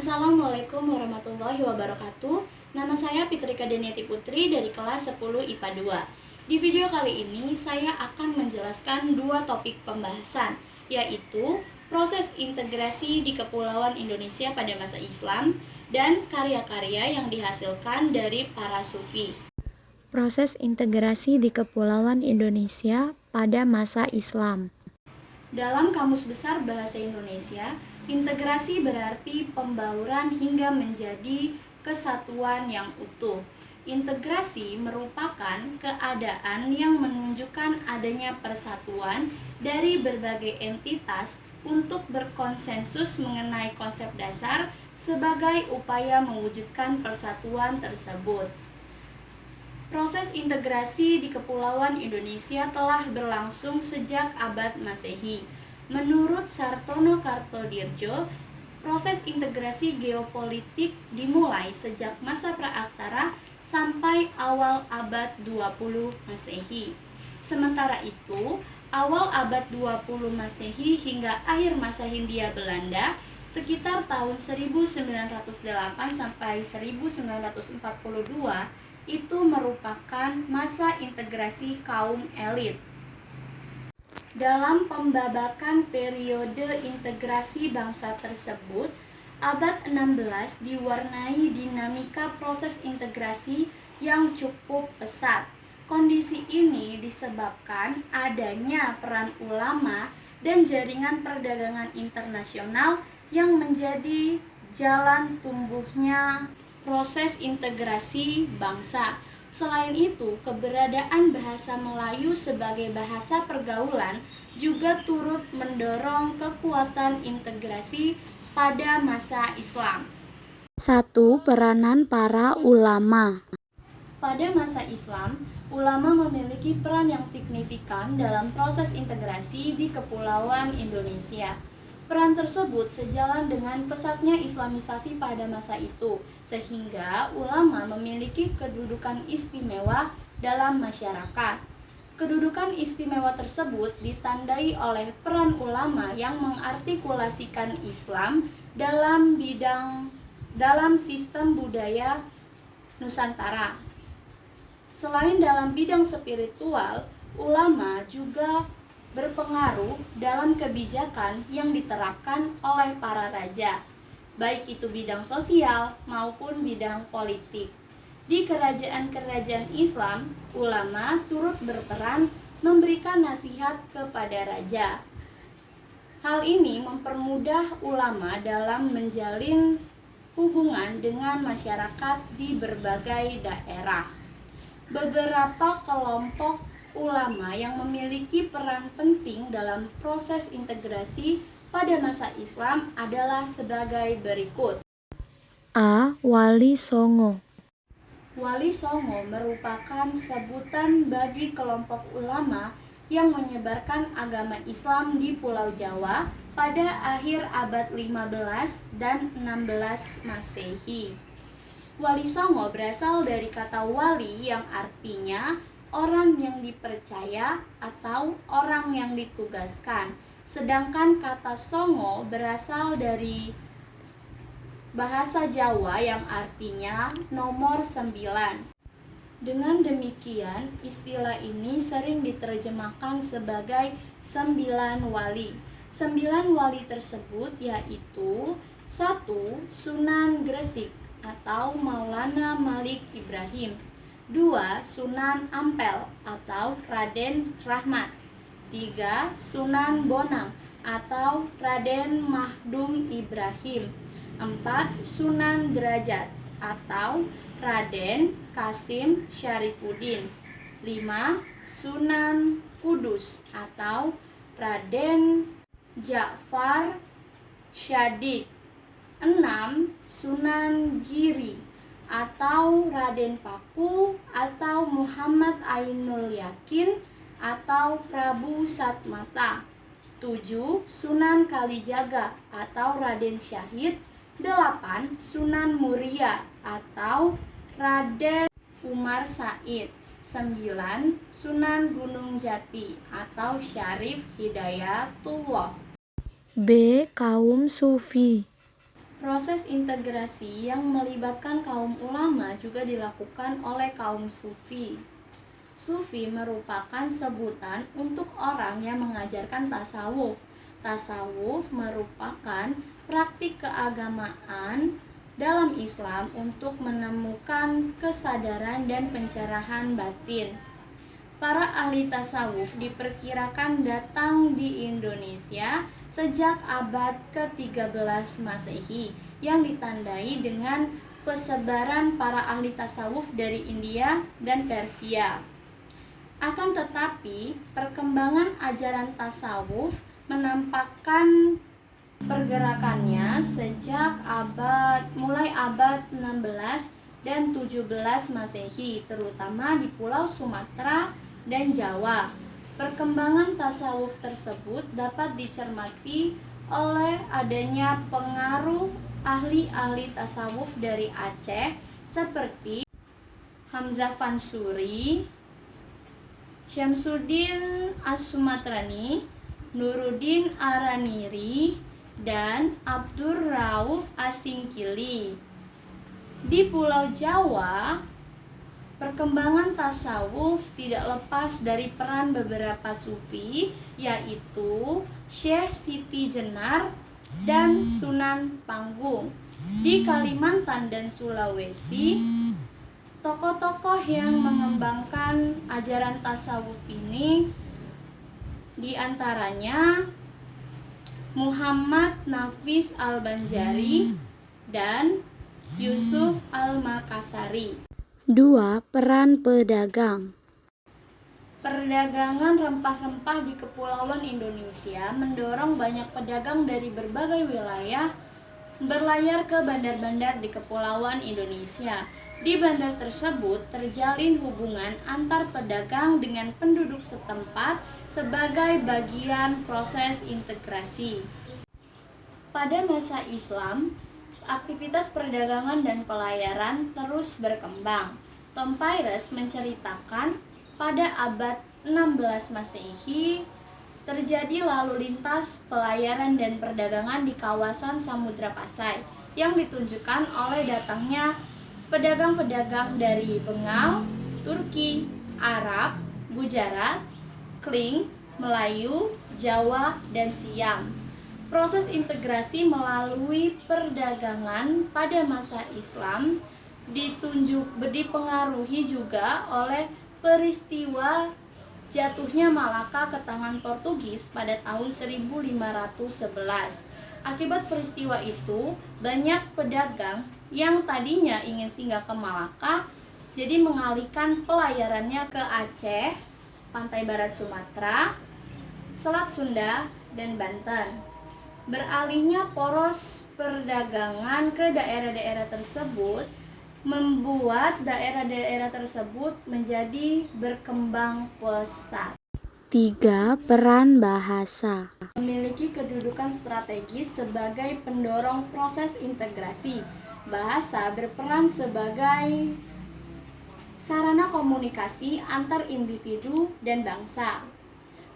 Assalamualaikum warahmatullahi wabarakatuh. Nama saya Fitrika Deniati Putri dari kelas 10 IPA 2. Di video kali ini saya akan menjelaskan dua topik pembahasan, yaitu proses integrasi di Kepulauan Indonesia pada masa Islam dan karya-karya yang dihasilkan dari para sufi. Proses integrasi di Kepulauan Indonesia pada masa Islam. Dalam Kamus Besar Bahasa Indonesia, integrasi berarti pembauran hingga menjadi kesatuan yang utuh. Integrasi merupakan keadaan yang menunjukkan adanya persatuan dari berbagai entitas untuk berkonsensus mengenai konsep dasar sebagai upaya mewujudkan persatuan tersebut. Proses integrasi di Kepulauan Indonesia telah berlangsung sejak abad Masehi. Menurut Sartono Kartodirjo, proses integrasi geopolitik dimulai sejak masa praaksara sampai awal abad 20 Masehi. Sementara itu, awal abad 20 Masehi hingga akhir masa Hindia Belanda sekitar tahun 1908 sampai 1942 itu merupakan masa integrasi kaum elit. Dalam pembabakan periode integrasi bangsa tersebut, abad 16 diwarnai dinamika proses integrasi yang cukup pesat. Kondisi ini disebabkan adanya peran ulama dan jaringan perdagangan internasional yang menjadi jalan tumbuhnya proses integrasi bangsa. Selain itu, keberadaan bahasa Melayu sebagai bahasa pergaulan juga turut mendorong kekuatan integrasi pada masa Islam. 1. Peranan para ulama. Pada masa Islam, ulama memiliki peran yang signifikan dalam proses integrasi di Kepulauan Indonesia. Peran tersebut sejalan dengan pesatnya Islamisasi pada masa itu, sehingga ulama memiliki kedudukan istimewa dalam masyarakat. Kedudukan istimewa tersebut ditandai oleh peran ulama yang mengartikulasikan Islam dalam sistem budaya Nusantara. Selain dalam bidang spiritual, ulama juga berpengaruh dalam kebijakan yang diterapkan oleh para raja, baik itu bidang sosial maupun bidang politik. Di kerajaan-kerajaan Islam, ulama turut berperan memberikan nasihat kepada raja. Hal ini mempermudah ulama dalam menjalin hubungan dengan masyarakat di berbagai daerah. Beberapa kelompok ulama yang memiliki peran penting dalam proses integrasi pada masa Islam adalah sebagai berikut. A. Wali Songo. Wali Songo merupakan sebutan bagi kelompok ulama yang menyebarkan agama Islam di Pulau Jawa pada akhir abad 15 dan 16 Masehi. Wali Songo berasal dari kata wali yang artinya orang yang dipercaya atau orang yang ditugaskan. Sedangkan kata songo berasal dari bahasa Jawa yang artinya nomor 9. Dengan demikian, istilah ini sering diterjemahkan sebagai 9 wali. 9 wali tersebut yaitu 1. Sunan Gresik atau Maulana Malik Ibrahim. 2. Sunan Ampel atau Raden Rahmat. 3. Sunan Bonang atau Raden Mahdum Ibrahim. 4. Sunan Derajat atau Raden Kasim Syarifuddin. 5. Sunan Kudus atau Raden Ja'far Syadid. 6. Sunan Giri atau Raden Paku atau Muhammad Ainul Yakin atau Prabu Satmata. 7. Sunan Kalijaga atau Raden Syahid. 8. Sunan Muria atau Raden Umar Said. 9. Sunan Gunung Jati atau Syarif Hidayatullah. B. Kaum Sufi. Proses integrasi yang melibatkan kaum ulama juga dilakukan oleh kaum sufi. Sufi merupakan sebutan untuk orang yang mengajarkan tasawuf. Tasawuf merupakan praktik keagamaan dalam Islam untuk menemukan kesadaran dan pencerahan batin. Para ahli tasawuf diperkirakan datang di Indonesia sejak abad ke-13 Masehi yang ditandai dengan persebaran para ahli tasawuf dari India dan Persia. Akan tetapi, perkembangan ajaran tasawuf menampakkan pergerakannya sejak mulai abad 16 dan 17 Masehi, terutama di Pulau Sumatera dan Jawa. Perkembangan tasawuf tersebut dapat dicermati oleh adanya pengaruh ahli-ahli tasawuf dari Aceh seperti Hamzah Fansuri, Syamsuddin As-Sumatrani, Nuruddin Araniri, dan Abdur Rauf Asingkili. Di Pulau Jawa, perkembangan tasawuf tidak lepas dari peran beberapa sufi, yaitu Syekh Siti Jenar dan Sunan Panggung. Di Kalimantan dan Sulawesi, tokoh-tokoh yang mengembangkan ajaran tasawuf ini diantaranya Muhammad Nafis Al-Banjari dan Yusuf Al-Makassari. 2. Peran pedagang. Perdagangan rempah-rempah di Kepulauan Indonesia mendorong banyak pedagang dari berbagai wilayah berlayar ke bandar-bandar di Kepulauan Indonesia. Di bandar tersebut terjalin hubungan antar pedagang dengan penduduk setempat sebagai bagian proses integrasi. Pada masa Islam, aktivitas perdagangan dan pelayaran terus berkembang. Tom Pires menceritakan pada abad 16 Masehi terjadi lalu lintas pelayaran dan perdagangan di kawasan Samudra Pasai yang ditunjukkan oleh datangnya pedagang-pedagang dari Bengal, Turki, Arab, Gujarat, Kling, Melayu, Jawa, dan Siam. Proses integrasi melalui perdagangan pada masa Islam dipengaruhi juga oleh peristiwa jatuhnya Malaka ke tangan Portugis pada tahun 1511. Akibat peristiwa itu, banyak pedagang yang tadinya ingin singgah ke Malaka jadi mengalihkan pelayarannya ke Aceh, pantai barat Sumatera, Selat Sunda, dan Banten. Beralihnya poros perdagangan ke daerah-daerah tersebut membuat daerah-daerah tersebut menjadi berkembang pesat. 3. Peran bahasa. Memiliki kedudukan strategis sebagai pendorong proses integrasi. Bahasa berperan sebagai sarana komunikasi antar individu dan bangsa.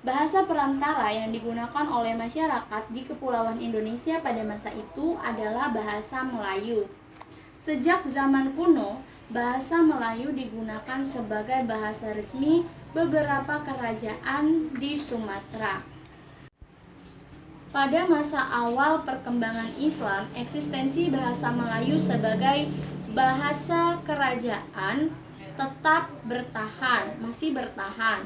Bahasa perantara yang digunakan oleh masyarakat di Kepulauan Indonesia pada masa itu adalah bahasa Melayu. Sejak zaman kuno, bahasa Melayu digunakan sebagai bahasa resmi beberapa kerajaan di Sumatera. Pada masa awal perkembangan Islam, eksistensi bahasa Melayu sebagai bahasa kerajaan masih bertahan.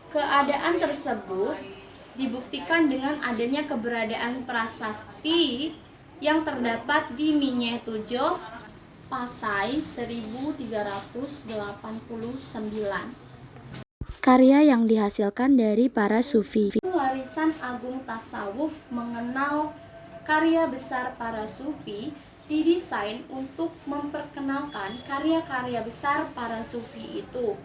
Keadaan tersebut dibuktikan dengan adanya keberadaan prasasti yang terdapat di Minye Tujuh, Pasai 1389. Karya yang dihasilkan dari para sufi. Warisan agung tasawuf mengenal karya besar para sufi didesain untuk memperkenalkan karya-karya besar para sufi itu.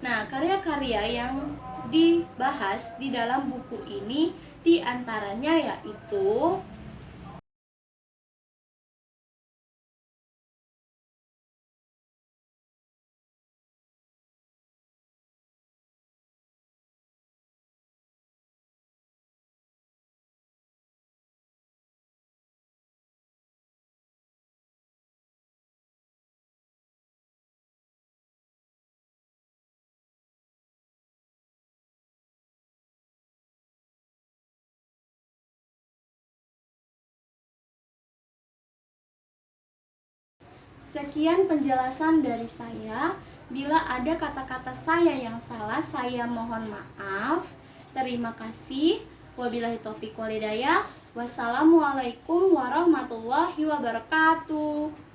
Nah, karya-karya yang dibahas di dalam buku ini diantaranya yaitu Sekian penjelasan dari saya. Bila ada kata-kata saya yang salah, saya mohon maaf. Terima kasih. Wabillahi taufiq walhidayah. Wassalamualaikum warahmatullahi wabarakatuh.